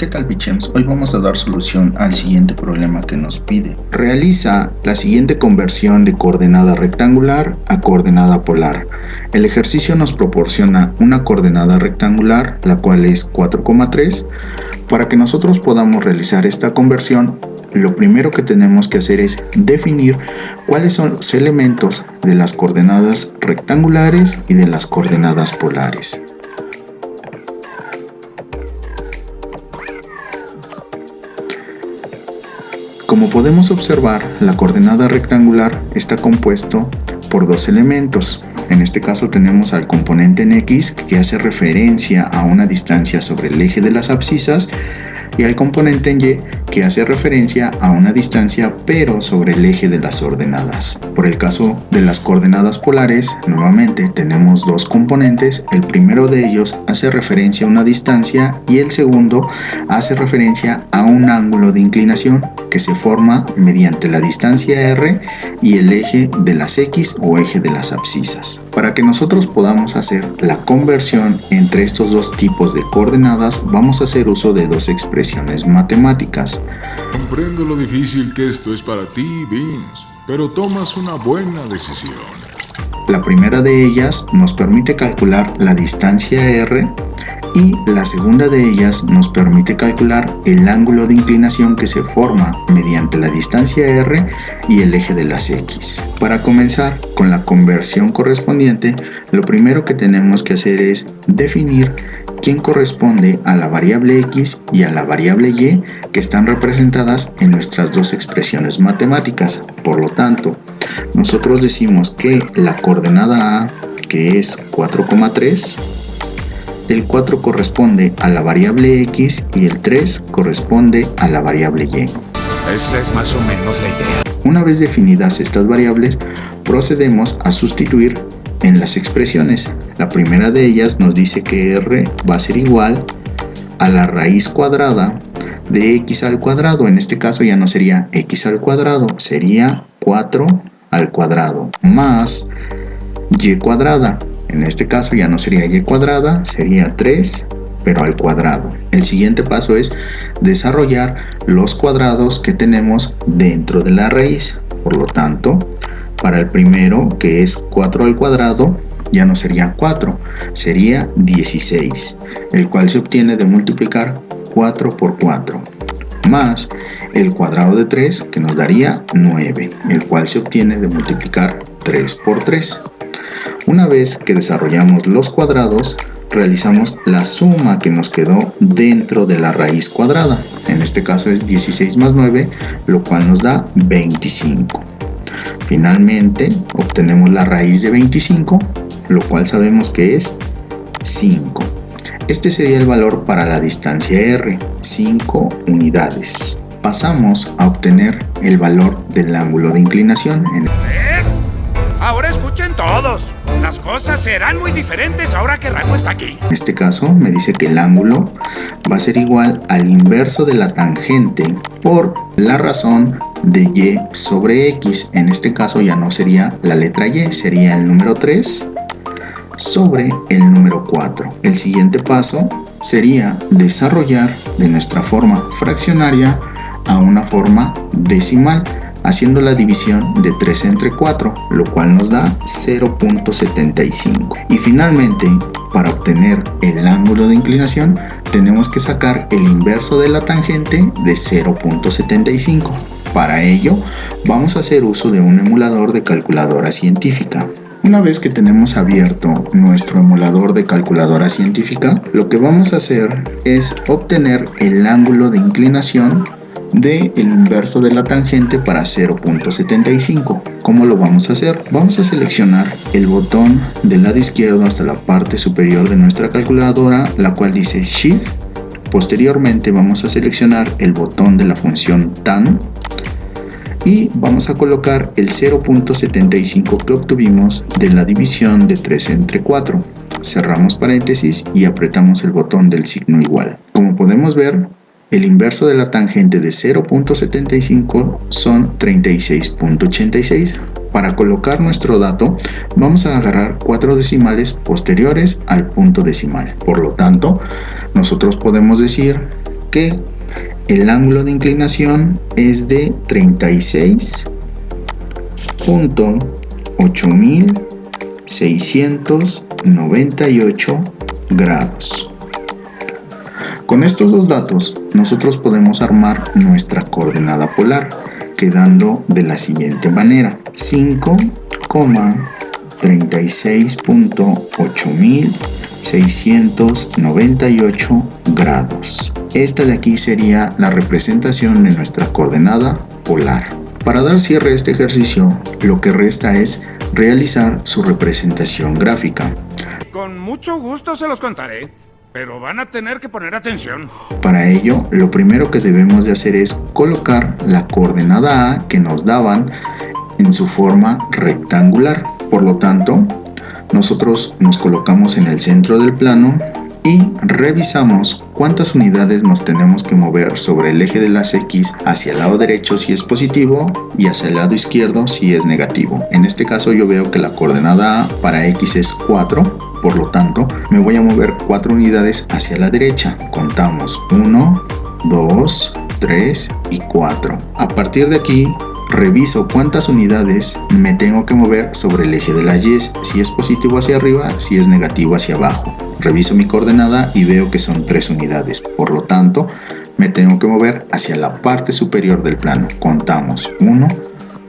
¿Qué tal, Bichems? Hoy vamos a dar solución al siguiente problema que nos pide. Realiza la siguiente conversión de coordenada rectangular a coordenada polar. El ejercicio nos proporciona una coordenada rectangular, la cual es 4,3. Para que nosotros podamos realizar esta conversión, lo primero que tenemos que hacer es definir cuáles son los elementos de las coordenadas rectangulares y de las coordenadas polares. Como podemos observar, la coordenada rectangular está compuesto por dos elementos. En este caso tenemos al componente en X, que hace referencia a una distancia sobre el eje de las abscisas, y al componente en Y, que hace referencia a una distancia pero sobre el eje de las ordenadas. Por el caso de las coordenadas polares, nuevamente tenemos dos componentes. El primero de ellos hace referencia a una distancia y el segundo hace referencia a un ángulo de inclinación que se forma mediante la distancia R y el eje de las X o eje de las abscisas. Para que nosotros podamos hacer la conversión entre estos dos tipos de coordenadas, vamos a hacer uso de dos expresiones matemáticas. Comprendo lo difícil que esto es para ti, Vince, pero tomas una buena decisión. La primera de ellas nos permite calcular la distancia R y la segunda de ellas nos permite calcular el ángulo de inclinación que se forma mediante la distancia R y el eje de las X. Para comenzar con la conversión correspondiente, lo primero que tenemos que hacer es definir quién corresponde a la variable X y a la variable Y que están representadas en nuestras dos expresiones matemáticas. Por lo tanto, nosotros decimos que la coordenada A, que es 4,3, el 4 corresponde a la variable X y el 3 corresponde a la variable Y. Esa es más o menos la idea. Una vez definidas estas variables, procedemos a sustituir en las expresiones. La primera de ellas nos dice que R va a ser igual a la raíz cuadrada de X al cuadrado. En este caso ya no sería X al cuadrado, sería 4 al cuadrado más Y cuadrada. En este caso ya no sería Y cuadrada, sería 3, pero al cuadrado. El siguiente paso es desarrollar los cuadrados que tenemos dentro de la raíz. Por lo tanto, para el primero, que es 4 al cuadrado, ya no sería 4, sería 16, el cual se obtiene de multiplicar 4 por 4, más el cuadrado de 3, que nos daría 9, el cual se obtiene de multiplicar 3 por 3. Una vez que desarrollamos los cuadrados, realizamos la suma que nos quedó dentro de la raíz cuadrada. En este caso es 16 más 9, lo cual nos da 25. Finalmente, obtenemos la raíz de 25, lo cual sabemos que es 5. Este sería el valor para la distancia R, 5 unidades. Pasamos a obtener el valor del ángulo de inclinación. Ahora escuchen todos. Las cosas serán muy diferentes ahora que Rango está aquí. En este caso me dice que el ángulo va a ser igual al inverso de la tangente por la razón de Y sobre X. En este caso ya no sería la letra Y, sería el número 3 sobre el número 4. El siguiente paso sería desarrollar de nuestra forma fraccionaria a una forma decimal, haciendo la división de 3 entre 4, lo cual nos da 0.75. Y finalmente, para obtener el ángulo de inclinación, tenemos que sacar el inverso de la tangente de 0.75. Para ello, vamos a hacer uso de un emulador de calculadora científica. Una vez que tenemos abierto nuestro emulador de calculadora científica, lo que vamos a hacer es obtener el ángulo de inclinación del inverso de la tangente para 0.75. ¿Cómo lo vamos a hacer? Vamos a seleccionar el botón del lado izquierdo hasta la parte superior de nuestra calculadora, la cual dice Shift. Posteriormente vamos a seleccionar el botón de la función tan y vamos a colocar el 0.75 que obtuvimos de la división de 3 entre 4. Cerramos paréntesis y apretamos el botón del signo igual. Como podemos ver, el inverso de la tangente de 0.75 son 36.86. Para colocar nuestro dato, vamos a agarrar 4 decimales posteriores al punto decimal. Por lo tanto, nosotros podemos decir que el ángulo de inclinación es de 36.8698 grados. Con estos dos datos, nosotros podemos armar nuestra coordenada polar, quedando de la siguiente manera: 5,36.8698 grados. Esta de aquí sería la representación de nuestra coordenada polar. Para dar cierre a este ejercicio, lo que resta es realizar su representación gráfica. Con mucho gusto se los contaré, pero van a tener que poner atención. Para ello, lo primero que debemos de hacer es colocar la coordenada A que nos daban en su forma rectangular. Por lo tanto, nosotros nos colocamos en el centro del plano y revisamos cuántas unidades nos tenemos que mover sobre el eje de las X hacia el lado derecho si es positivo y hacia el lado izquierdo si es negativo. En este caso yo veo que la coordenada A para X es 4, por lo tanto me voy a mover 4 unidades hacia la derecha. Contamos 1, 2, 3 y 4. A partir de aquí reviso cuántas unidades me tengo que mover sobre el eje de las Y, si es positivo hacia arriba, si es negativo hacia abajo. Reviso mi coordenada y veo que son 3 unidades, por lo tanto me tengo que mover hacia la parte superior del plano. Contamos 1,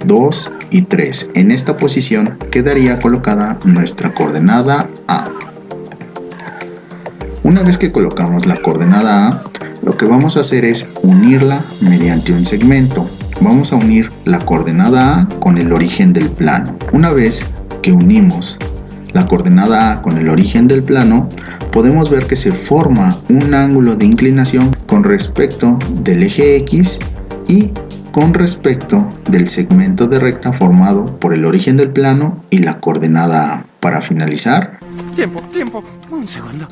2 y 3. En esta posición quedaría colocada nuestra coordenada A. Una vez que colocamos la coordenada A, lo que vamos a hacer es unirla mediante un segmento. Vamos a unir la coordenada A con el origen del plano. Una vez que unimos la coordenada A con el origen del plano, podemos ver que se forma un ángulo de inclinación con respecto del eje X y con respecto del segmento de recta formado por el origen del plano y la coordenada A. Para finalizar, Tiempo, un segundo.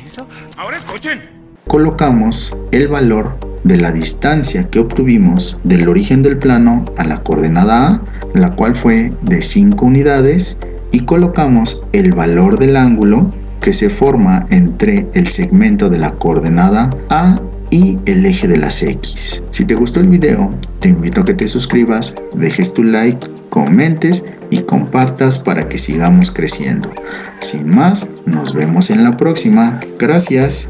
¿Eso? Ahora escuchen. colocamos el valor de la distancia que obtuvimos del origen del plano a la coordenada A, la cual fue de 5 unidades, y colocamos el valor del ángulo que se forma entre el segmento de la coordenada A y el eje de las X. Si te gustó el video, te invito a que te suscribas, dejes tu like, comentes y compartas para que sigamos creciendo. Sin más, nos vemos en la próxima. Gracias.